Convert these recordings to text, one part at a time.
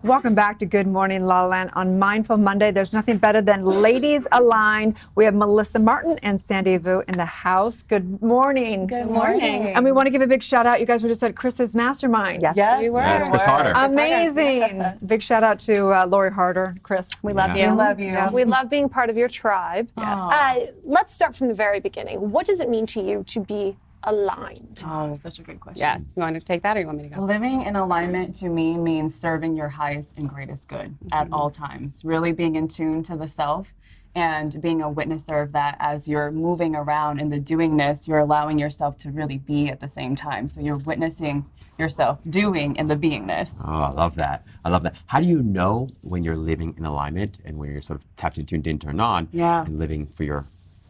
Welcome back to Good Morning La La Land on Mindful Monday. There's nothing better than ladies aligned. We have Melissa Martin and Sandy Vu in the house. Good morning. Good morning. And we want to give a big shout out. You guys were just at Chris's mastermind. Yes, we were. Yes, Chris Harder. Amazing. Big shout out to Lori Harder. Chris, We love Yeah. you. We love you. Yeah. We love being part of your tribe. Yes. Let's start from the very beginning. What does it mean to you to be aligned? Oh, such a good question. Yes. You want to take that or you want me to go? Living in alignment to me means serving your highest and greatest good at all times. Really being in tune to the self and being a witnesser of that as you're moving around in the doingness, you're allowing yourself to really be at the same time. So you're witnessing yourself doing in the beingness. Oh, I love that. I love that. How do you know when you're living in alignment and when you're sort of tapped in, tuned in, turned on, and living for your,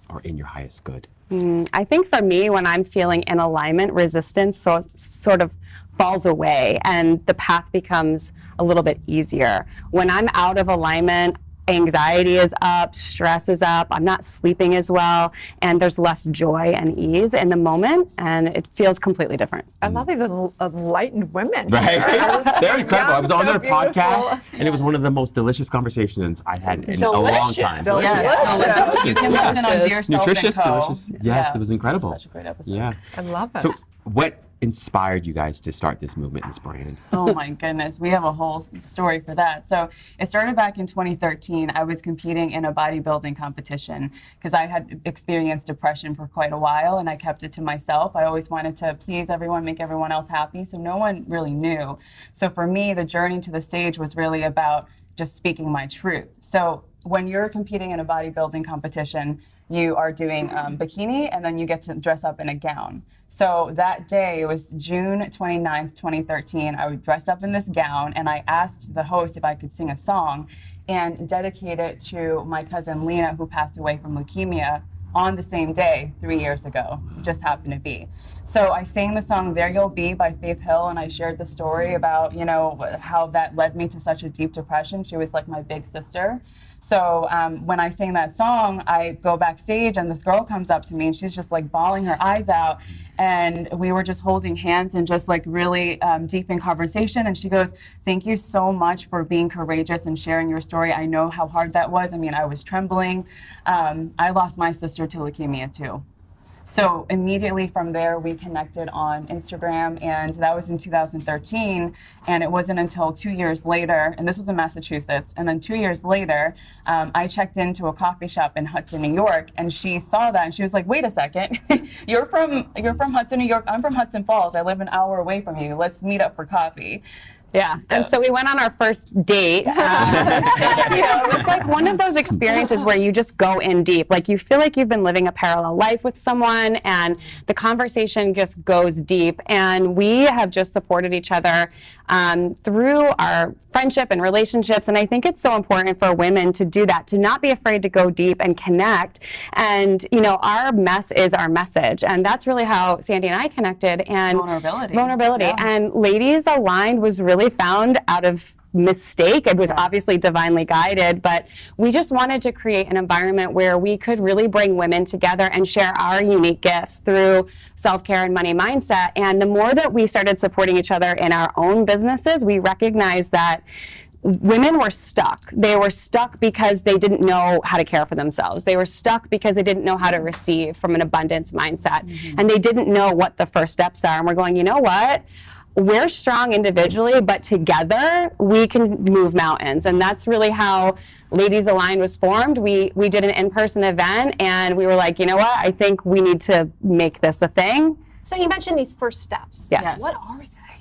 or in your highest good? I think for me, when I'm feeling in alignment, resistance sort of falls away and the path becomes a little bit easier. When I'm out of alignment, anxiety is up, stress is up, I'm not sleeping as well, and there's less joy and ease in the moment, and it feels completely different. I love these enlightened women. Right? They're incredible. I was on so their beautiful. podcast, and it was one of the most delicious conversations I had in a long time. Yes. You can listen on Dear Self Nutritious, and Co. delicious. Yes, it was incredible. Such a great episode. Yeah. I love it. So, what inspired you guys to start this movement, this brand? Oh my goodness, we have a whole story for that. So it started back in 2013. I was competing in a bodybuilding competition because I had experienced depression for quite a while and I kept it to myself. I always wanted to please everyone, make everyone else happy, so no one really knew. So for me, the journey to the stage was really about just speaking my truth. So when you're competing in a bodybuilding competition, you are doing bikini and then you get to dress up in a gown. So that day, it was June 29th, 2013, I was dressed up in this gown and I asked the host if I could sing a song and dedicate it to my cousin Lena, who passed away from leukemia on the same day 3 years ago. It just happened to be. So I sang the song There You'll Be by Faith Hill, and I shared the story about, you know, how that led me to such a deep depression. She was like my big sister. So when I sang that song, I go backstage and this girl comes up to me and she's just like bawling her eyes out. And we were just holding hands and just like really deep in conversation. And she goes, "Thank you so much for being courageous and sharing your story. I know how hard that was. I mean, I was trembling. I lost my sister to leukemia too." So immediately from there, we connected on Instagram, and that was in 2013. And it wasn't until 2 years later, and this was in Massachusetts, and then 2 years later, I checked into a coffee shop in Hudson, New York, and she saw that, and she was like, "Wait a second, you're from Hudson, New York. I'm from Hudson Falls. I live an hour away from you. Let's meet up for coffee." Yeah, and so we went on our first date. You know, it was like one of those experiences where you just go in deep. Like you feel like you've been living a parallel life with someone and the conversation just goes deep. And we have just supported each other through our friendship and relationships. And I think it's so important for women to do that, to not be afraid to go deep and connect. And, you know, our mess is our message. And that's really how Sandy and I connected. And Vulnerability. Yeah. And Ladies Aligned was really found out of mistake. It was obviously divinely guided, but we just wanted to create an environment where we could really bring women together and share our unique gifts through self-care and money mindset. And the more that we started supporting each other in our own businesses, we recognized that women were stuck. They were stuck because they didn't know how to care for themselves. They were stuck because they didn't know how to receive from an abundance mindset. And they didn't know what the first steps are. And we're going, you know what? We're strong individually, but together we can move mountains. And that's really how Ladies Aligned was formed. We did an in-person event and we were like, you know what? I think we need to make this a thing. So you mentioned these first steps. Yes. What are they?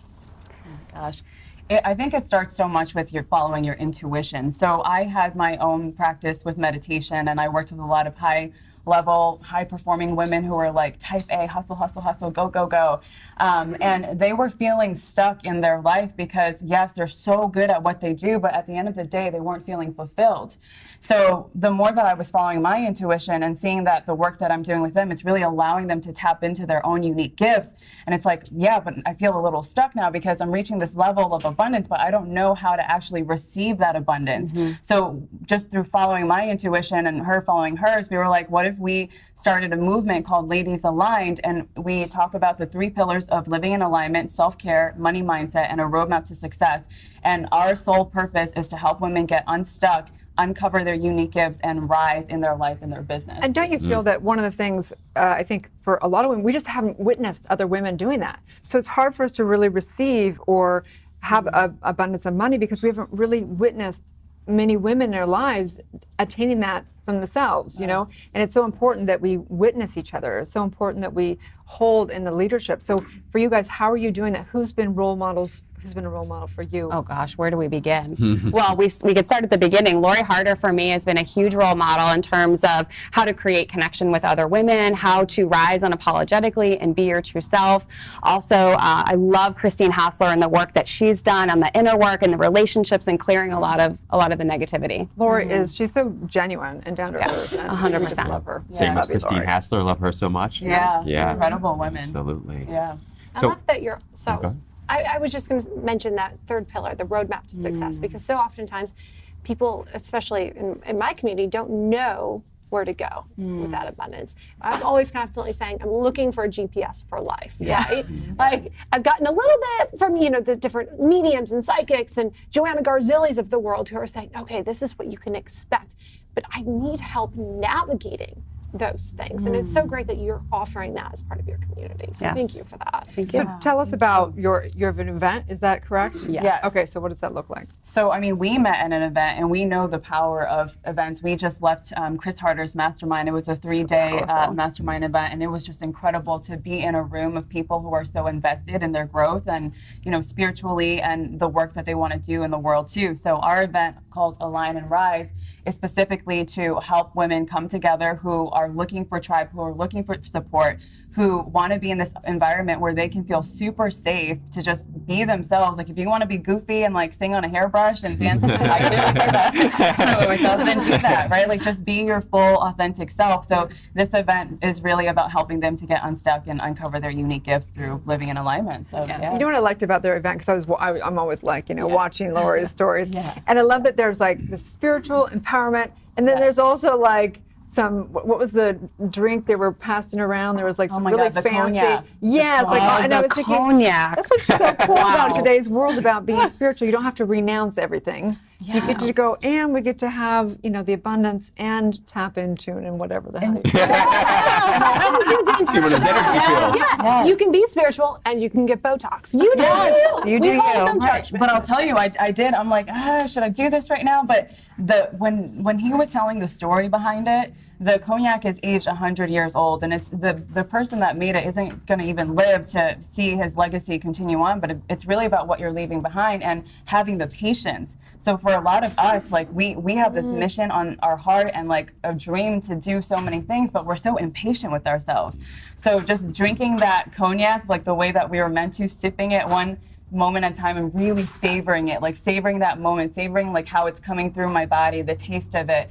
Oh, gosh. I think it starts so much with your following your intuition. So I had my own practice with meditation and I worked with a lot of high-level, high-performing women who were like type A, hustle, hustle, hustle, go, go, go. And they were feeling stuck in their life because, yes, they're so good at what they do, but at the end of the day, they weren't feeling fulfilled. So the more that I was following my intuition and seeing that the work that I'm doing with them, it's really allowing them to tap into their own unique gifts. And it's like, yeah, but I feel a little stuck now because I'm reaching this level of abundance, but I don't know how to actually receive that abundance. So just through following my intuition and her following hers, we were like, what if Live, we started a movement called Ladies Aligned, and we talk about the 3 pillars of living in alignment: self-care, money mindset, and a roadmap to success. And our sole purpose is to help women get unstuck, uncover their unique gifts, and rise in their life and their business. And don't you feel that one of the things, I think for a lot of women, we just haven't witnessed other women doing that. So it's hard for us to really receive or have abundance of money because we haven't really witnessed many women in their lives attaining that from themselves, you know? And it's so important that we witness each other. It's so important that we hold in the leadership. So for you guys, how are you doing that? Who's been role models? Who's been a role model for you? Oh gosh, where do we begin? Well, we could start at the beginning. Lori Harder for me has been a huge role model in terms of how to create connection with other women, how to rise unapologetically and be your true self. Also, I love Christine Hassler and the work that she's done on the inner work and the relationships and clearing a lot of the negativity. Lori she's so genuine and down to earth. Yes, and 100%. we just love her. Same Love with you, Christine Lori. Hassler. Love her so much. Yeah, incredible women. Absolutely. Yeah. I So- love that you're so. Okay. I was just going to mention that third pillar, the roadmap to success, because so oftentimes people, especially in my community, don't know where to go with that abundance. I'm always constantly saying, I'm looking for a GPS for life, right? Like I've gotten a little bit from, the different mediums and psychics and Joanna Garzilli's of the world who are saying, okay, this is what you can expect, but I need help navigating those things. And it's so great that you're offering that as part of your community. So Yes. thank you for that. Thank you. So tell us about your event. Is that correct? Yes. Okay, so what does that look like? So, I mean, we met at an event, and we know the power of events. We just left Chris Harder's mastermind. It was a 3-day mastermind event, and it was just incredible to be in a room of people who are so invested in their growth and, spiritually and the work that they want to do in the world too. So our event called Align and Rise is specifically to help women come together who are looking for tribe, who are looking for support, who want to be in this environment where they can feel super safe to just be themselves. Like if you want to be goofy and like sing on a hairbrush and dance, then do that, right? Like just be your full authentic self. So this event is really about helping them to get unstuck and uncover their unique gifts through living in alignment. So You know what I liked about their event? Because I'm always like, watching Lori's stories. And I love that there's like the spiritual empowerment, and then there's also like what was the drink they were passing around? There was like some really God, the fancy. cognac. Yes, and I was thinking, Cognac. that's what's so cool about today's world about being spiritual. You don't have to renounce everything. You get to go, and we get to have, the abundance and tap in tune and whatever the hell. People those energy fields. You can be spiritual and you can get Botox. You do you do We hold you. no Right. judgment. But I'll tell you, I did. I'm like, should I do this right now? But when he was telling the story behind it, the cognac is aged 100 years old, and it's the person that made it isn't going to even live to see his legacy continue on. But it's really about what you're leaving behind and having the patience. So for a lot of us, like we have this mission on our heart and like a dream to do so many things, but we're so impatient with ourselves. So just drinking that cognac, like the way that we were meant to, sipping it one moment at a time and really savoring it, like savoring that moment, savoring like how it's coming through my body, the taste of it,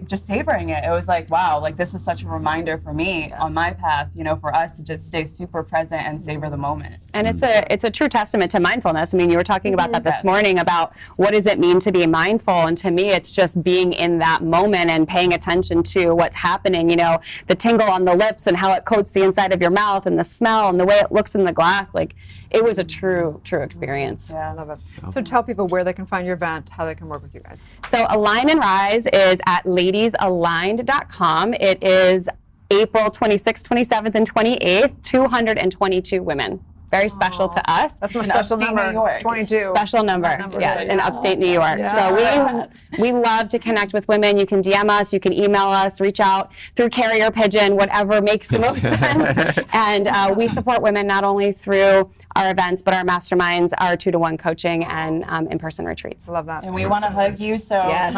just savoring it. It was like, wow, like this is such a reminder for me on my path, for us to just stay super present and savor the moment. And it's a true testament to mindfulness. I mean, you were talking about that this morning about what does it mean to be mindful, and to me, it's just being in that moment and paying attention to what's happening. The tingle on the lips and how it coats the inside of your mouth, and the smell and the way it looks in the glass. Like it was a true experience. Yeah, I love it. So tell people where they can find your event, how they can work with you guys. So Align and Rise is at ladiesaligned.com. It is April 26th, 27th, and 28th, 222 women. Very special to us. That's my special upstate number, New York. 22. Special number, yes, in upstate New York. Yeah. So we love to connect with women. You can DM us, you can email us, reach out through carrier pigeon, whatever makes the most sense. And we support women not only through our events, but our masterminds, our 2-to-1 coaching, and in-person retreats. I love that. And we want to hug you, so Yes.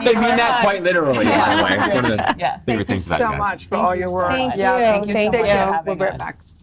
They mean that quite literally, by the way. It's one of the favorite Thank you things about so you guys. much for all your work. Thank Yeah, you. thank you. Thank Stay you. tuned. for We'll be right having us. back.